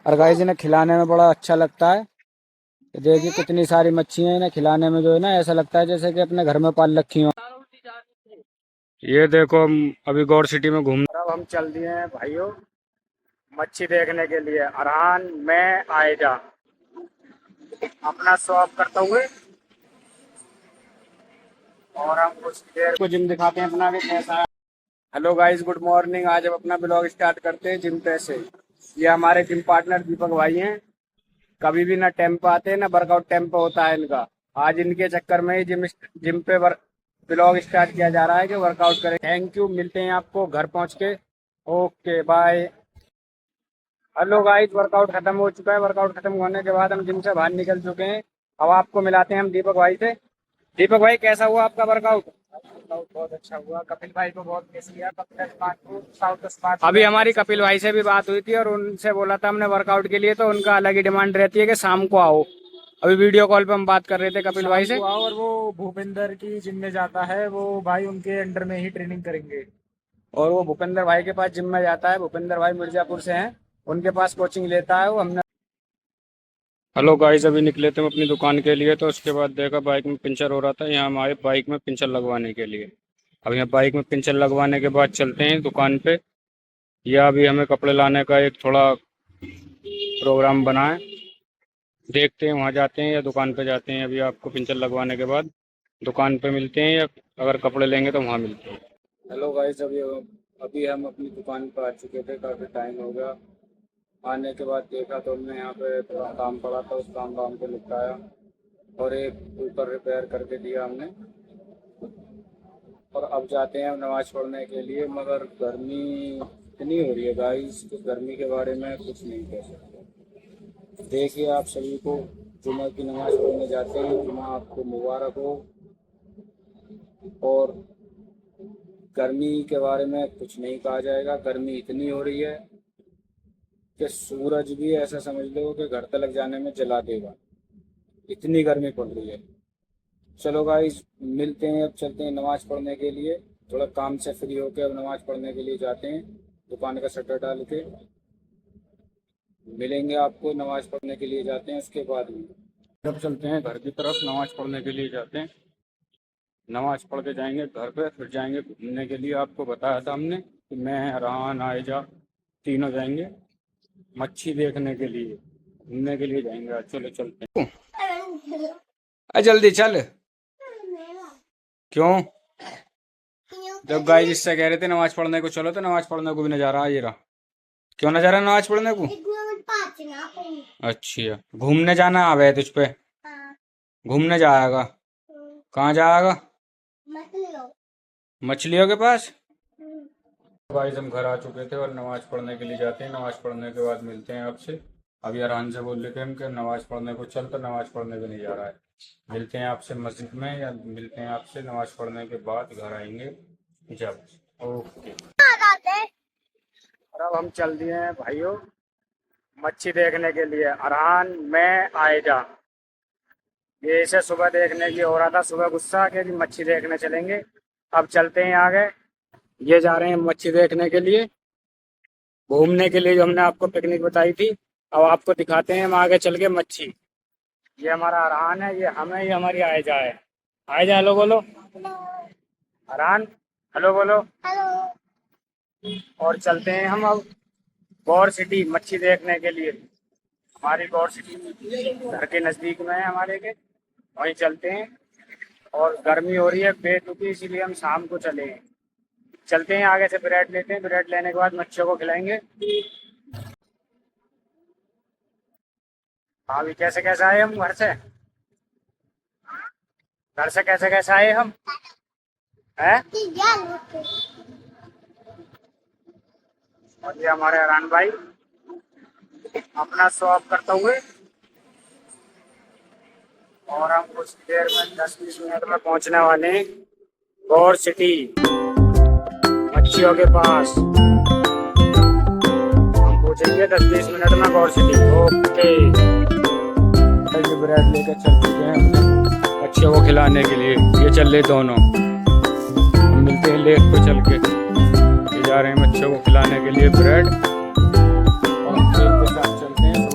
और गाइस इन्हें खिलाने में बड़ा अच्छा लगता है। देखिए कितनी सारी मच्छी हैं, इन्हें खिलाने में जो है ना ऐसा लगता है जैसे कि अपने घर में पाल रखी हो। ये देखो हम अभी गौर सिटी में घूम, अब हम चल दिए हैं भाइयों मच्छी देखने के लिए। अरहान मैं आएजा अपना शॉप करते हुए और हम कुछ देर को जिम दिखाते हैं अपना भी कैसा है। Hello guys, good morning. आज हम अपना ब्लॉग स्टार्ट करते हैं जिम पे से। ये हमारे जिम पार्टनर दीपक भाई हैं। कभी भी ना टाइम पे आते हैं ना वर्कआउट टाइम पे होता है इनका। आज इनके चक्कर में ही जिम पे ब्लॉग स्टार्ट किया जा रहा है कि वर्कआउट करें। थैंक यू, मिलते हैं आपको घर पहुंच के। Okay bye. Hello guys, workout खत्म हो चुका है। वर्कआउट खत्म होने के बाद हम जिम से बाहर निकल चुके हैं। अब आपको मिलाते हैं हम दीपक भाई से। दीपक भाई कैसा हुआ आपका वर्कआउट? वर्कआउट बहुत अच्छा हुआ। कपिल भाई को बहुत मिस किया। अभी हमारी कपिल भाई से भी बात हुई थी और उनसे बोला था हमने वर्कआउट के लिए, तो उनका अलग ही डिमांड रहती है कि शाम को आओ। अभी वीडियो कॉल पे हम बात कर रहे थे कपिल भाई से। और वो भूपेंद्र की जिम में जाता है, वो भाई उनके अंडर में ही ट्रेनिंग करेंगे। और वो भूपेंद्र भाई के पास जिम में जाता है। भूपेंद्र भाई मिर्जापुर से हैं, उनके पास कोचिंग लेता है वो। हमने हेलो गाइस, अभी निकले थे हम अपनी दुकान के लिए, तो उसके बाद देखा बाइक में पंचर हो रहा था। यहाँ हमारे बाइक में पंचर लगवाने के लिए। अब यहाँ बाइक में पंचर लगवाने के बाद चलते हैं दुकान पे। या अभी हमें कपड़े लाने का एक थोड़ा प्रोग्राम बना है, देखते हैं वहाँ जाते हैं या दुकान पे जाते हैं। अभी आपको पंचर लगवाने के बाद दुकान पे मिलते हैं या अगर कपड़े लेंगे तो वहाँ मिलते हैं। हेलो गाइस, अभी हम अपनी दुकान पर आ चुके थे। काफ़ी टाइम हो गया। आने के बाद देखा तो हमने यहाँ पे थोड़ा काम पड़ा था, उस काम को निपटाया और एक कुकर रिपेयर करके दिया हमने। और अब जाते हैं हम नमाज़ पढ़ने के लिए। मगर गर्मी इतनी हो रही है गाइस, तो गर्मी के बारे में कुछ नहीं कह सकते। देखिए आप सभी को जुमा की नमाज़ पढ़ने जाते हैं, जुमा आपको मुबारक हो। और गर्मी के बारे में कुछ नहीं कहा जाएगा। गर्मी इतनी हो रही है कि सूरज भी ऐसा समझ लो कि घर तलक जाने में जला देगा, इतनी गर्मी पड़ रही है। चलो गाइस, मिलते हैं। अब चलते हैं नमाज पढ़ने के लिए। थोड़ा काम से फ्री होकर अब नमाज पढ़ने के लिए जाते हैं। दुकान का शटर डाल के मिलेंगे आपको। नमाज पढ़ने के लिए जाते हैं, उसके बाद अब चलते हैं घर की तरफ। नमाज पढ़ने के लिए जाते हैं। नमाज पढ़ के जाएंगे घर पे, फिर जाएंगे घूमने के लिए। आपको बताया था हमने कि मैं, अरहान, आयजा तीनों जाएंगे मच्छी देखने के लिए, घूमने के लिए जाएंगे। चलो चलते हैं। जल्दी चल। क्यों? जब गाइस इससे कह रहे थे नमाज पढ़ने को चलो, तो नमाज पढ़ने को भी न जा रहा। ये रहा। क्यों न जा रहा नमाज पढ़ने को? अच्छा, घूमने जाना आवे तुझ पे? घूमने जाएगा? कहाँ जाएगा? मछलियों के पास। गाइस हम घर आ चुके थे और नमाज पढ़ने के लिए जाते हैं। नमाज पढ़ने के बाद मिलते हैं आपसे। अभी अरहान से बोल लेते हैं हम कि नमाज पढ़ने को चल, तो नमाज पढ़ने को नहीं जा रहा है। मिलते हैं आपसे मस्जिद में, या मिलते हैं आपसे नमाज पढ़ने के बाद घर आएंगे जब। ओके। और अब हम चल दिए हैं भाइयों मच्छी देखने के लिए। अरहान मैं आएजा, ये इसे सुबह देखने की हो रहा था, सुबह गुस्सा कि मच्छी देखने चलेंगे। अब चलते हैं आगे। ये जा रहे हैं मच्छी देखने के लिए, घूमने के लिए, जो हमने आपको पिकनिक बताई थी। अब आपको दिखाते हैं हम आगे चल के मच्छी। ये हमारा अरहान है, ये हम है, ये हमारी आयजा है। आयजा हेलो बोलो। अरहान हेलो बोलो। और चलते हैं हम अब गौर सिटी मच्छी देखने के लिए। हमारी गौर सिटी घर के नज़दीक में है हमारे के, वहीं चलते हैं। और गर्मी हो रही है बेतुकी, इसीलिए हम शाम को चले हैं। चलते हैं आगे से, ब्रेड लेते हैं। ब्रेड लेने के बाद मच्छियों को खिलाएंगे। अभी कैसे कैसे आए हम घर से? घर से कैसे कैसे आए हम हैं? और ये हमारे अरहान भाई अपना शॉप करते हुए। और हम कुछ देर में 10-20 मिनट में पहुंचने वाले हैं गौर सिटी मच्छियों के पास। हम पहुंचेंगे 10-20 मिनट में गौर सिटी। ओके। ब्रेड लेकर चल चुके हैं अपने मच्छियों को खिलाने के लिए। ये चल रहे दोनों, हम मिलते हैं लेक पे चल के। ये जा रहे हैं मच्छियों को खिलाने के लिए ब्रेड। और हम ट्रेन के साथ चलते हैं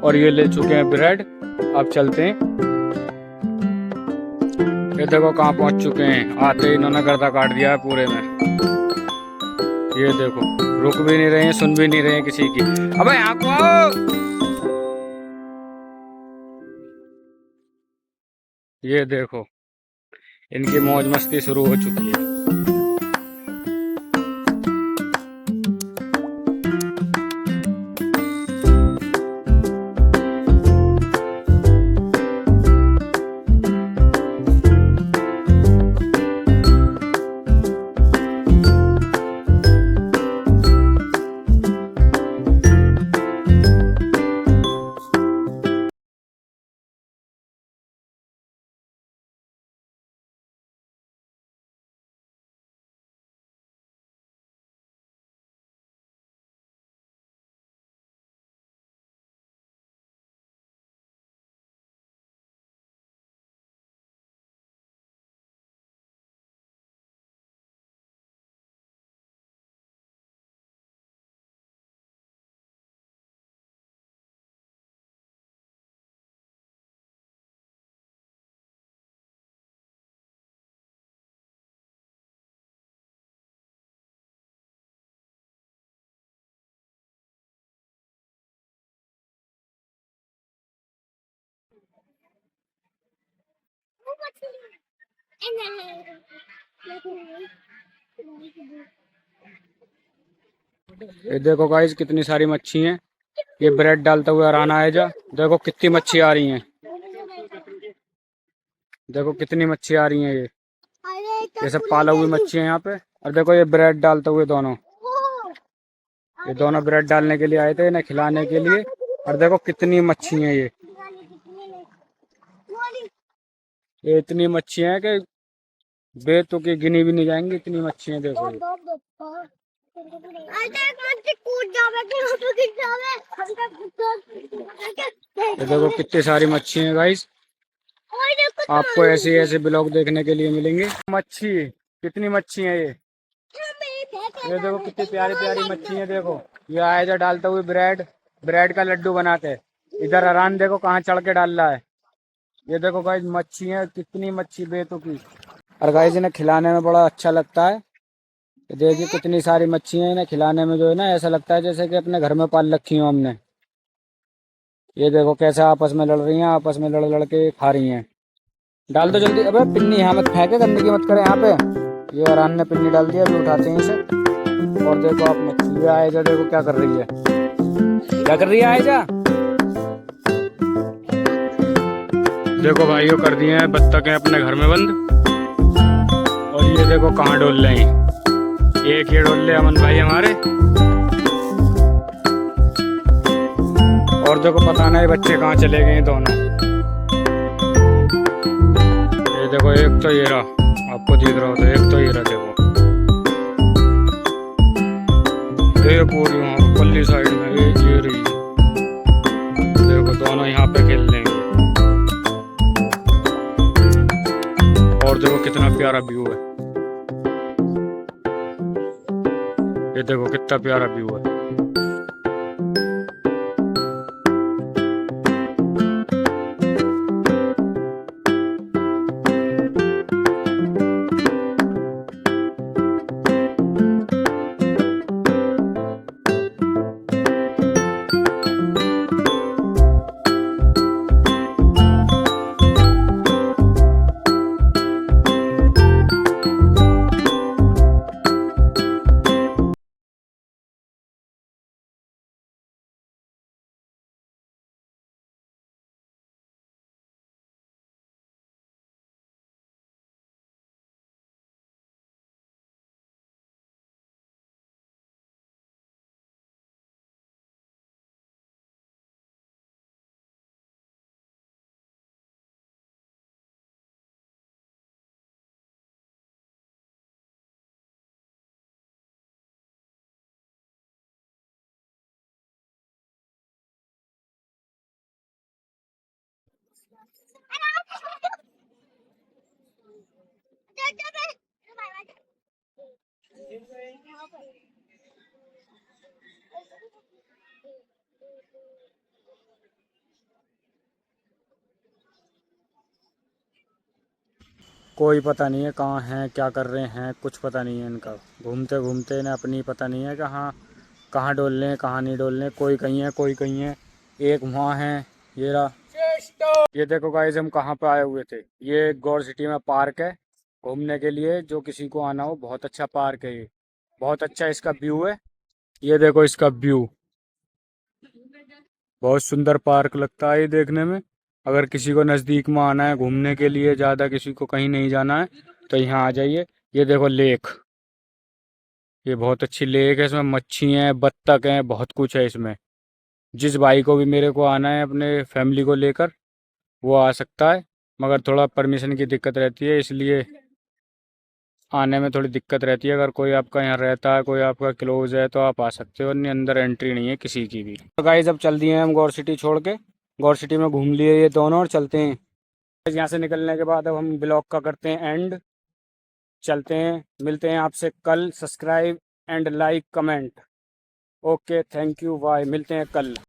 और ये ले चुके हैं ब्रेड। अब चलते हैं। ये देखो कहाँ पहुंच चुके हैं। आते ही इन्होंने गर्दा काट दिया है पूरे में। ये देखो रुक भी नहीं रहे हैं, सुन भी नहीं रहे हैं किसी की। अबे यहाँ को आओ। ये देखो इनकी मौज मस्ती शुरू हो चुकी है। ये देखो गाइस कितनी सारी मच्छी हैं। ये ब्रेड डालते हुए आराना है जा। देखो कितनी मच्छी आ रही हैं। देखो कितनी मच्छी आ रही हैं। ये सब पाला हुई मच्छी है यहाँ पे। और देखो ये ब्रेड डालते हुए दोनों। ये दोनों ब्रेड डालने के लिए आए थे इन्हें खिलाने के लिए। और देखो कितनी मच्छी हैं ये इतनी मच्छी हैं कि बेतुकी गिनी भी नहीं जाएंगी, इतनी मच्छी हैं देखो ये देखो कितनी सारी मच्छी हैं गाइस। आपको ऐसे ऐसे ब्लॉग देखने के लिए मिलेंगे। मच्छी कितनी मच्छी है ये देखो कितनी प्यारी प्यारी मच्छी है। देखो ये आए जा डालते हुए ब्रेड, ब्रेड का लड्डू बनाते। इधर अरान देखो कहाँ चढ़ के डाल रहा है। ये देखो गाइस मच्छी है, कितनी मच्छी बेतुकी। और गाइस इन्हें खिलाने में बड़ा अच्छा लगता है। देखिए कितनी सारी मच्छी है। इन्हें खिलाने में जो है ना ऐसा लगता है जैसे कि अपने घर में पाल रखी हो हमने। ये देखो कैसे आपस में लड़ रही हैं, आपस में लड़ लड़ के खा रही हैं। डाल दो जल्दी। अबे पिन्नी यहाँ मत फेंके, गंदगी मत करे यहाँ पे। ये अरान ने पिन्नी डाल दिया, अभी उठाते हैं इसे। और देखो आप मच्छी आयजा देखो क्या कर रही है। क्या कर रही है आयजा। देखो भाइयों कर दिए हैं बत्तखें अपने घर में बंद। और ये देखो कहाँ डोल रहे हैं। एक ये डोल रहे अमन भाई हमारे। और देखो पता नहीं बच्चे कहाँ चले गए दोनों। ये देखो एक तो ये रहा, आपको दिख रहा हो तो एक तो ये रहा। देखो ये पूरी वहाँ पल्ली साइड में ये रही। देखो दोनों यहाँ पे खेल लेंगे। और देखो कितना प्यारा व्यू है। ये देखो कितना प्यारा व्यू है। कोई पता नहीं है कहाँ हैं, क्या कर रहे हैं, कुछ पता नहीं है इनका। घूमते घूमते इन्हें अपनी पता नहीं है कि हाँ कहाँ डोलने हैं कहाँ नहीं डोलने। कोई कहीं है कोई कहीं है, एक वहाँ है। ये रहा। ये देखो गाइस हम कहाँ पे आए हुए थे। ये गौर सिटी में पार्क है घूमने के लिए, जो किसी को आना हो बहुत अच्छा पार्क है ये। बहुत अच्छा इसका व्यू है। ये देखो इसका व्यू, बहुत सुंदर पार्क लगता है ये देखने में। अगर किसी को नज़दीक में आना है घूमने के लिए, ज़्यादा किसी को कहीं नहीं जाना है तो यहाँ आ जाइए। ये देखो लेक, ये बहुत अच्छी लेक है, इसमें मच्छी हैं, बत्तख हैं, बहुत कुछ है इसमें। जिस भाई को भी मेरे को आना है अपने फैमिली को लेकर वो आ सकता है, मगर थोड़ा परमिशन की दिक्कत रहती है, इसलिए आने में थोड़ी दिक्कत रहती है। अगर कोई आपका यहाँ रहता है, कोई आपका क्लोज है तो आप आ सकते हो, नहीं अंदर एंट्री नहीं है किसी की भी। तो गाइस अब चल दिए हम गौर सिटी छोड़ के। गौर सिटी में घूम लिए ये दोनों और चलते हैं। यहाँ से निकलने के बाद अब हम ब्लॉग का करते हैं एंड, चलते हैं। मिलते हैं आपसे कल। Subscribe and like comment. Okay thank you bye, मिलते हैं कल।